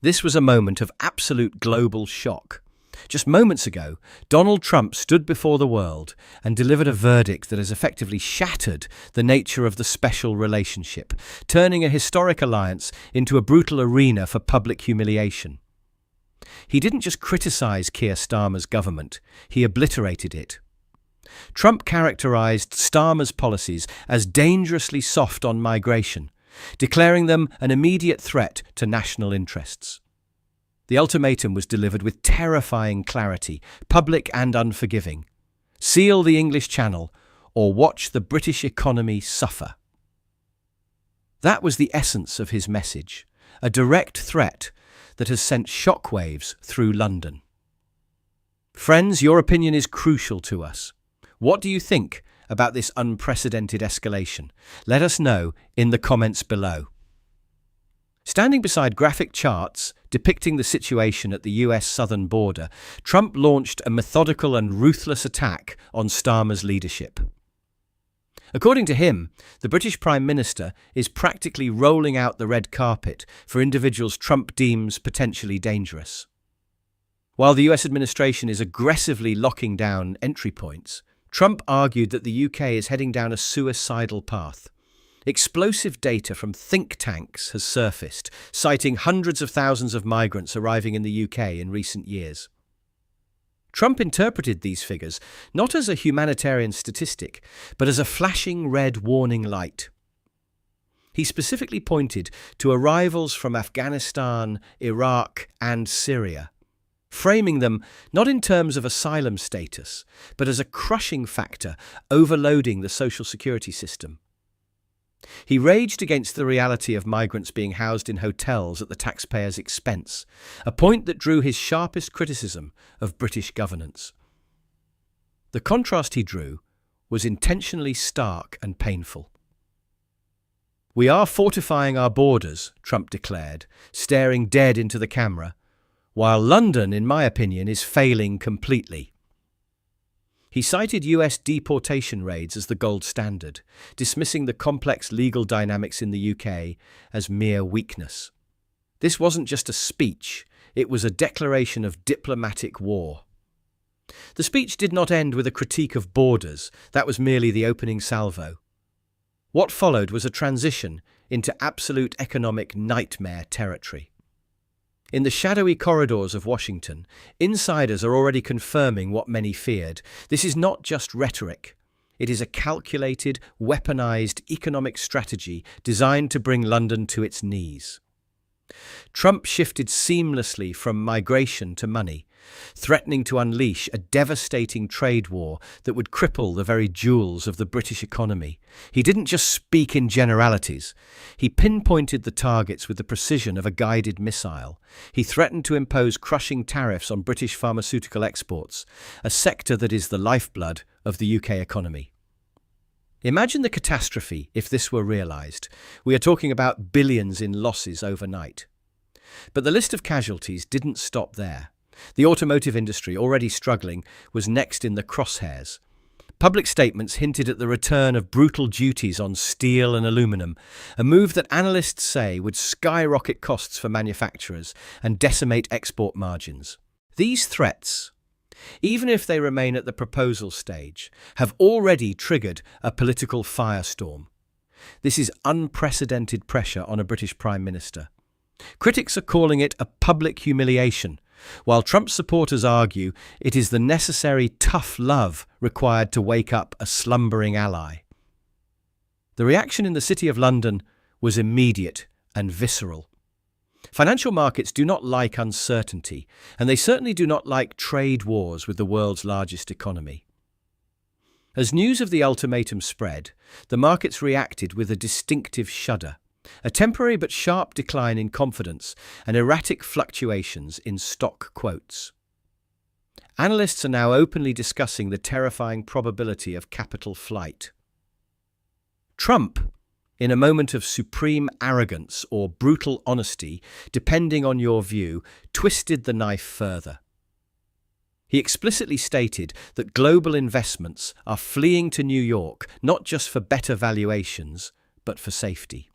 This was a moment of absolute global shock. Just moments ago, Donald Trump stood before the world and delivered a verdict that has effectively shattered the nature of the special relationship, turning a historic alliance into a brutal arena for public humiliation. He didn't just criticize Keir Starmer's government, he obliterated it. Trump characterized Starmer's policies as dangerously soft on migration, declaring them an immediate threat to national interests. The ultimatum was delivered with terrifying clarity, public and unforgiving. Seal the English Channel or watch the British economy suffer. That was the essence of his message, a direct threat that has sent shockwaves through London. Friends, your opinion is crucial to us. What do you think about this unprecedented escalation? Let us know in the comments below. Standing beside graphic charts depicting the situation at the US southern border, Trump launched a methodical and ruthless attack on Starmer's leadership. According to him, the British Prime Minister is practically rolling out the red carpet for individuals Trump deems potentially dangerous. While the US administration is aggressively locking down entry points, Trump argued that the UK is heading down a suicidal path. Explosive data from think tanks has surfaced, citing hundreds of thousands of migrants arriving in the UK in recent years. Trump interpreted these figures not as a humanitarian statistic, but as a flashing red warning light. He specifically pointed to arrivals from Afghanistan, Iraq, and Syria, framing them not in terms of asylum status, but as a crushing factor overloading the social security system. He raged against the reality of migrants being housed in hotels at the taxpayer's expense, a point that drew his sharpest criticism of British governance. The contrast he drew was intentionally stark and painful. "We are fortifying our borders," Trump declared, staring dead into the camera, "while London, in my opinion, is failing completely." He cited US deportation raids as the gold standard, dismissing the complex legal dynamics in the UK as mere weakness. This wasn't just a speech, it was a declaration of diplomatic war. The speech did not end with a critique of borders, that was merely the opening salvo. What followed was a transition into absolute economic nightmare territory. In the shadowy corridors of Washington, insiders are already confirming what many feared. This is not just rhetoric. It is a calculated, weaponized economic strategy designed to bring London to its knees. Trump shifted seamlessly from migration to money, threatening to unleash a devastating trade war that would cripple the very jewels of the British economy. He didn't just speak in generalities. He pinpointed the targets with the precision of a guided missile. He threatened to impose crushing tariffs on British pharmaceutical exports, a sector that is the lifeblood of the UK economy. Imagine the catastrophe if this were realised. We are talking about billions in losses overnight. But the list of casualties didn't stop there. The automotive industry, already struggling, was next in the crosshairs. Public statements hinted at the return of brutal duties on steel and aluminum, a move that analysts say would skyrocket costs for manufacturers and decimate export margins. These threats, even if they remain at the proposal stage, have already triggered a political firestorm. This is unprecedented pressure on a British Prime Minister. Critics are calling it a public humiliation, while Trump supporters argue it is the necessary tough love required to wake up a slumbering ally. The reaction in the City of London was immediate and visceral. Financial markets do not like uncertainty, and they certainly do not like trade wars with the world's largest economy. As news of the ultimatum spread, the markets reacted with a distinctive shudder, a temporary but sharp decline in confidence and erratic fluctuations in stock quotes. Analysts are now openly discussing the terrifying probability of capital flight. Trump, in a moment of supreme arrogance or brutal honesty, depending on your view, twisted the knife further. He explicitly stated that global investments are fleeing to New York not just for better valuations, but for safety.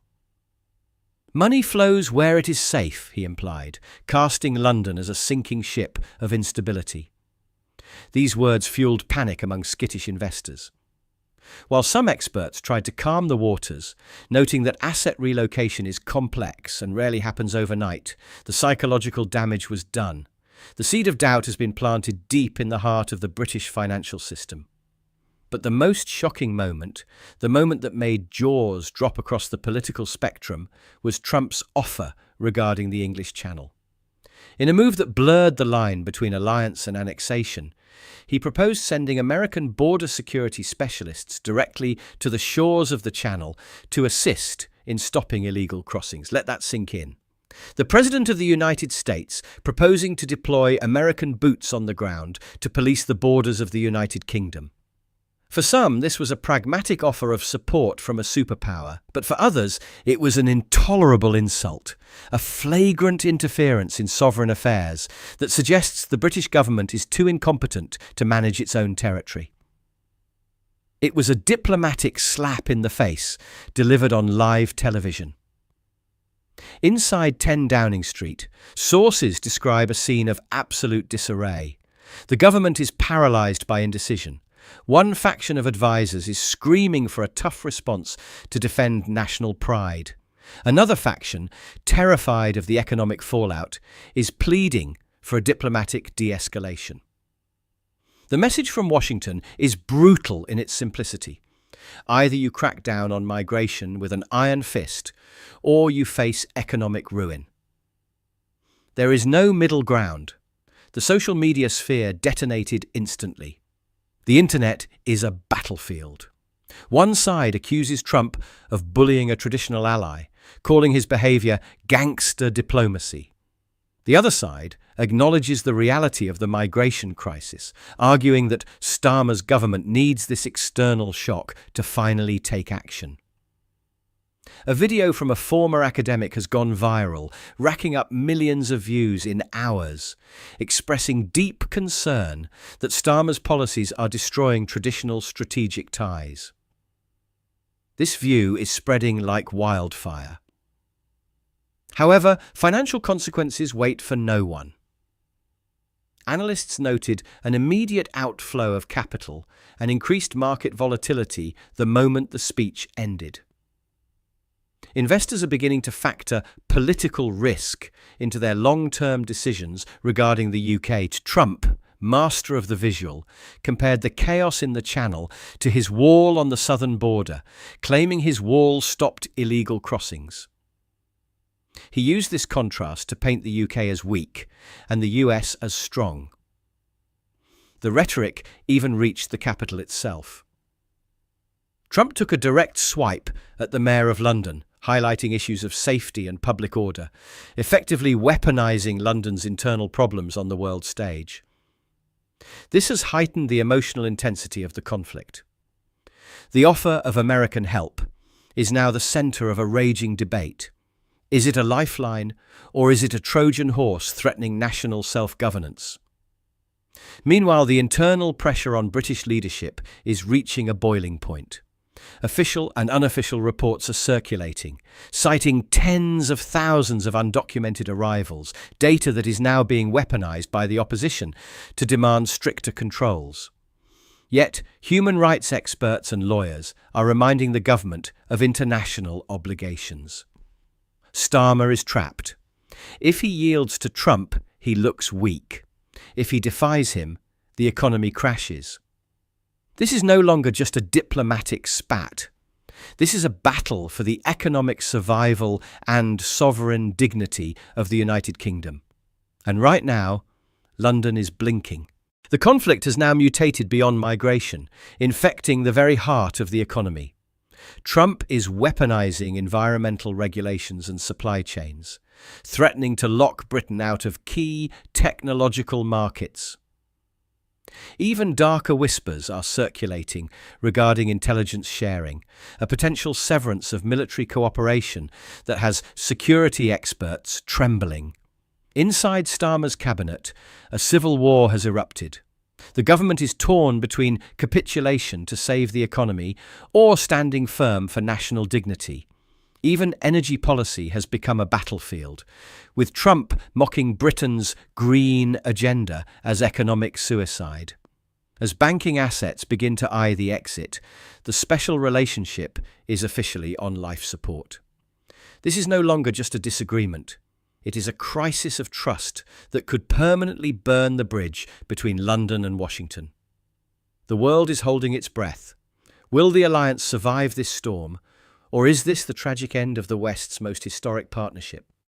Money flows where it is safe, he implied, casting London as a sinking ship of instability. These words fueled panic among skittish investors. While some experts tried to calm the waters, noting that asset relocation is complex and rarely happens overnight, the psychological damage was done. The seed of doubt has been planted deep in the heart of the British financial system. But the most shocking moment, the moment that made jaws drop across the political spectrum, was Trump's offer regarding the English Channel. In a move that blurred the line between alliance and annexation, he proposed sending American border security specialists directly to the shores of the Channel to assist in stopping illegal crossings. Let that sink in. The President of the United States proposing to deploy American boots on the ground to police the borders of the United Kingdom. For some, this was a pragmatic offer of support from a superpower, but for others, it was an intolerable insult, a flagrant interference in sovereign affairs that suggests the British government is too incompetent to manage its own territory. It was a diplomatic slap in the face, delivered on live television. Inside 10 Downing Street, sources describe a scene of absolute disarray. The government is paralysed by indecision. One faction of advisers is screaming for a tough response to defend national pride. Another faction, terrified of the economic fallout, is pleading for a diplomatic de-escalation. The message from Washington is brutal in its simplicity. Either you crack down on migration with an iron fist, or you face economic ruin. There is no middle ground. The social media sphere detonated instantly. The internet is a battlefield. One side accuses Trump of bullying a traditional ally, calling his behaviour gangster diplomacy. The other side acknowledges the reality of the migration crisis, arguing that Starmer's government needs this external shock to finally take action. A video from a former academic has gone viral, racking up millions of views in hours, expressing deep concern that Starmer's policies are destroying traditional strategic ties. This view is spreading like wildfire. However, financial consequences wait for no one. Analysts noted an immediate outflow of capital and increased market volatility the moment the speech ended. Investors are beginning to factor political risk into their long-term decisions regarding the UK. Trump, master of the visual, compared the chaos in the Channel to his wall on the southern border, claiming his wall stopped illegal crossings. He used this contrast to paint the UK as weak and the US as strong. The rhetoric even reached the capital itself. Trump took a direct swipe at the Mayor of London, highlighting issues of safety and public order, effectively weaponizing London's internal problems on the world stage. This has heightened the emotional intensity of the conflict. The offer of American help is now the center of a raging debate. Is it a lifeline, or is it a Trojan horse threatening national self-governance? Meanwhile, the internal pressure on British leadership is reaching a boiling point. Official and unofficial reports are circulating, citing tens of thousands of undocumented arrivals, data that is now being weaponized by the opposition to demand stricter controls. Yet, human rights experts and lawyers are reminding the government of international obligations. Starmer is trapped. If he yields to Trump, he looks weak. If he defies him, the economy crashes. This is no longer just a diplomatic spat. This is a battle for the economic survival and sovereign dignity of the United Kingdom. And right now, London is blinking. The conflict has now mutated beyond migration, infecting the very heart of the economy. Trump is weaponizing environmental regulations and supply chains, threatening to lock Britain out of key technological markets. Even darker whispers are circulating regarding intelligence sharing, a potential severance of military cooperation that has security experts trembling. Inside Starmer's cabinet, a civil war has erupted. The government is torn between capitulation to save the economy or standing firm for national dignity. Even energy policy has become a battlefield, with Trump mocking Britain's green agenda as economic suicide. As banking assets begin to eye the exit, the special relationship is officially on life support. This is no longer just a disagreement. It is a crisis of trust that could permanently burn the bridge between London and Washington. The world is holding its breath. Will the alliance survive this storm, or is this the tragic end of the West's most historic partnership?